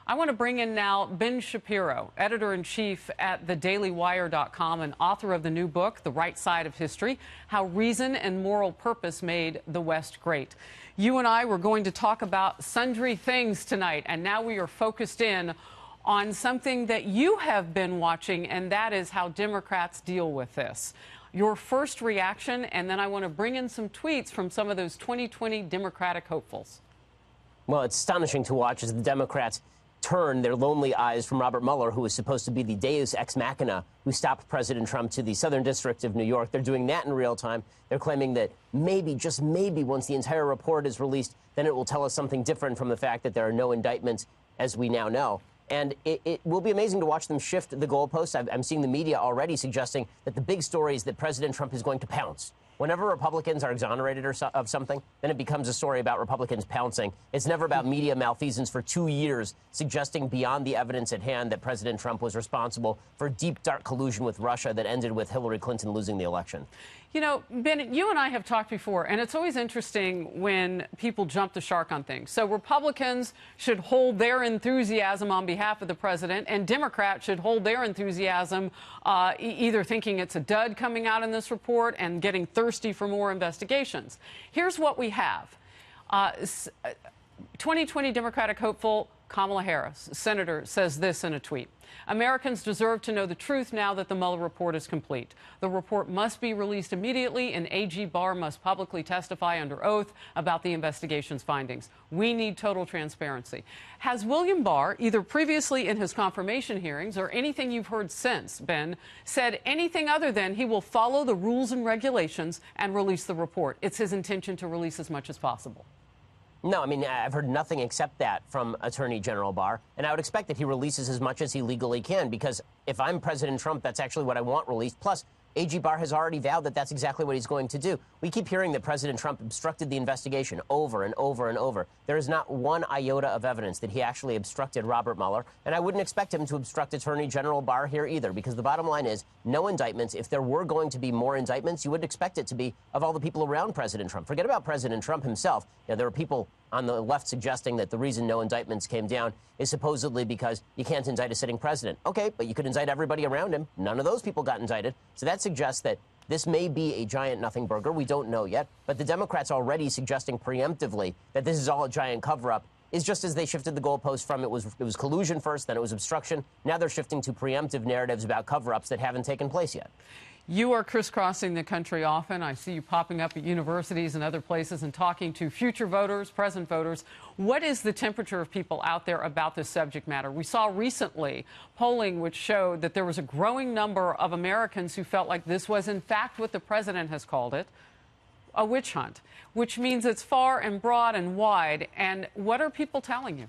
I want to bring in now Ben Shapiro, editor-in-chief at thedailywire.com and author of the new book, The Right Side of History, How Reason and Moral Purpose Made the West Great. You and I were going to talk about sundry things tonight, and now we are focused in on something that you have been watching, and that is how Democrats deal with this. Your first reaction, and then I want to bring in some tweets from some of those 2020 Democratic hopefuls. Well, it's astonishing to watch as the Democrats turn their lonely eyes from Robert Mueller, who was supposed to be the deus ex machina who stopped President Trump, to the Southern District of New York. They're doing that in real time. They're claiming that maybe, just maybe, once the entire report is released, then it will tell us something different from the fact that there are no indictments, as we now know. And it will be amazing to watch them shift the goalposts. I'm seeing the media already suggesting that the big story is that President Trump is going to pounce. Whenever Republicans are exonerated of something, then it becomes a story about Republicans pouncing. It's never about media malfeasance for 2 years, suggesting beyond the evidence at hand that President Trump was responsible for deep, dark collusion with Russia that ended with Hillary Clinton losing the election. You know, Ben, you and I have talked before, and it's always interesting when people jump the shark on things. So Republicans should hold their enthusiasm on behalf of the president, and Democrats should hold their enthusiasm either thinking it's a dud coming out in this report and getting thirsty for more investigations. Here's what we have. 2020 Democratic hopeful Kamala Harris, senator, says this in a tweet. Americans deserve to know the truth now that the Mueller report is complete. The report must be released immediately, and AG Barr must publicly testify under oath about the investigation's findings. We need total transparency. Has William Barr, either previously in his confirmation hearings or anything you've heard since, Ben, said anything other than he will follow the rules and regulations and release the report? It's his intention to release as much as possible. No, I mean, I've heard nothing except that from Attorney General Barr, and I would expect that he releases as much as he legally can, because if I'm President Trump, that's actually what I want released. Plus, AG Barr has already vowed that that's exactly what he's going to do. We keep hearing that President Trump obstructed the investigation over and over and over. There is not one iota of evidence that he actually obstructed Robert Mueller, and I wouldn't expect him to obstruct Attorney General Barr here either, because the bottom line is no indictments. If there were going to be more indictments, you would expect it to be of all the people around President Trump. Forget about President Trump himself. You know, there are people on the left suggesting that the reason no indictments came down is supposedly because you can't indict a sitting president. Okay, but you could indict everybody around him. None of those people got indicted. So that suggests that this may be a giant nothing burger. We don't know yet. But the Democrats already suggesting preemptively that this is all a giant cover-up is just as they shifted the goalpost from it was collusion first, then it was obstruction. Now they're shifting to preemptive narratives about cover-ups that haven't taken place yet. You are crisscrossing the country often. I see you popping up at universities and other places and talking to future voters, present voters. What is the temperature of people out there about this subject matter? We saw recently polling which showed that there was a growing number of Americans who felt like this was, in fact, what the president has called it, a witch hunt, which means it's far and broad and wide. And what are people telling you?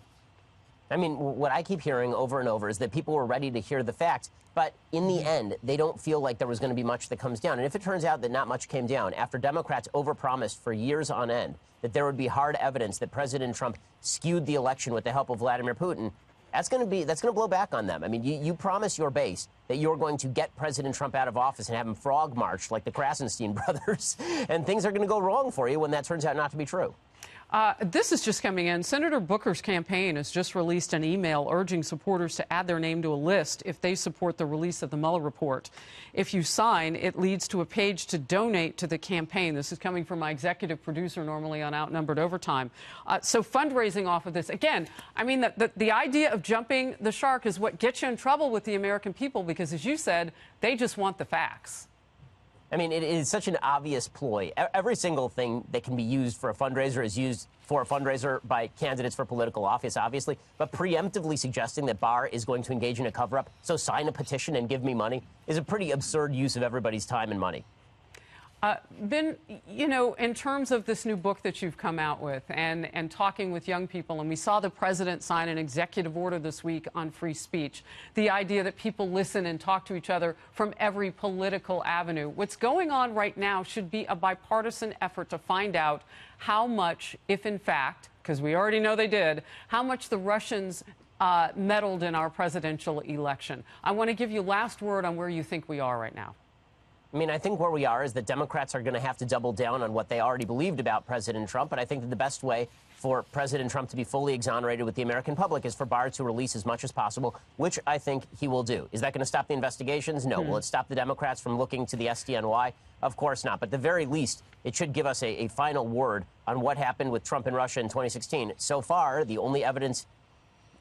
I mean, what I keep hearing over and over is that people were ready to hear the facts, but in the end, they don't feel like there was going to be much that comes down. And if it turns out that not much came down, after Democrats overpromised for years on end that there would be hard evidence that President Trump skewed the election with the help of Vladimir Putin, that's going to blow back on them. I mean, you promise your base that you're going to get President Trump out of office and have him frog marched like the Krasenstein brothers, and things are going to go wrong for you when that turns out not to be true. This is just coming in. Senator Booker's campaign has just released an email urging supporters to add their name to a list if they support the release of the Mueller report. If you sign, it leads to a page to donate to the campaign. This is coming from my executive producer, normally on Outnumbered Overtime. So fundraising off of this. Again, I mean, the idea of jumping the shark is what gets you in trouble with the American people, because, as you said, they just want the facts. I mean, it is such an obvious ploy. Every single thing that can be used for a fundraiser is used for a fundraiser by candidates for political office, obviously. But preemptively suggesting that Barr is going to engage in a cover-up, so sign a petition and give me money, is a pretty absurd use of everybody's time and money. Ben, you know, in terms of this new book that you've come out with and talking with young people, and we saw the president sign an executive order this week on free speech, the idea that people listen and talk to each other from every political avenue. What's going on right now should be a bipartisan effort to find out how much, if in fact, because we already know they did, how much the Russians meddled in our presidential election. I want to give you last word on where you think we are right now. I mean, I think where we are is that Democrats are going to have to double down on what they already believed about President Trump. But I think that the best way for President Trump to be fully exonerated with the American public is for Barr to release as much as possible, which I think he will do. Is that going to stop the investigations? No. Will it stop the Democrats from looking to the SDNY? Of course not. But at the very least, it should give us a final word on what happened with Trump and Russia in 2016. So far, the only evidence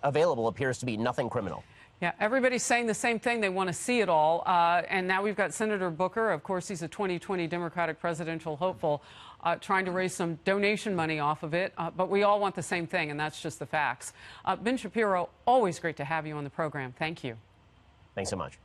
available appears to be nothing criminal. Yeah, everybody's saying the same thing. They want to see it all. And now we've got Senator Booker. Of course, he's a 2020 Democratic presidential hopeful, trying to raise some donation money off of it. But we all want the same thing, and that's just the facts. Ben Shapiro, always great to have you on the program. Thank you. Thanks so much.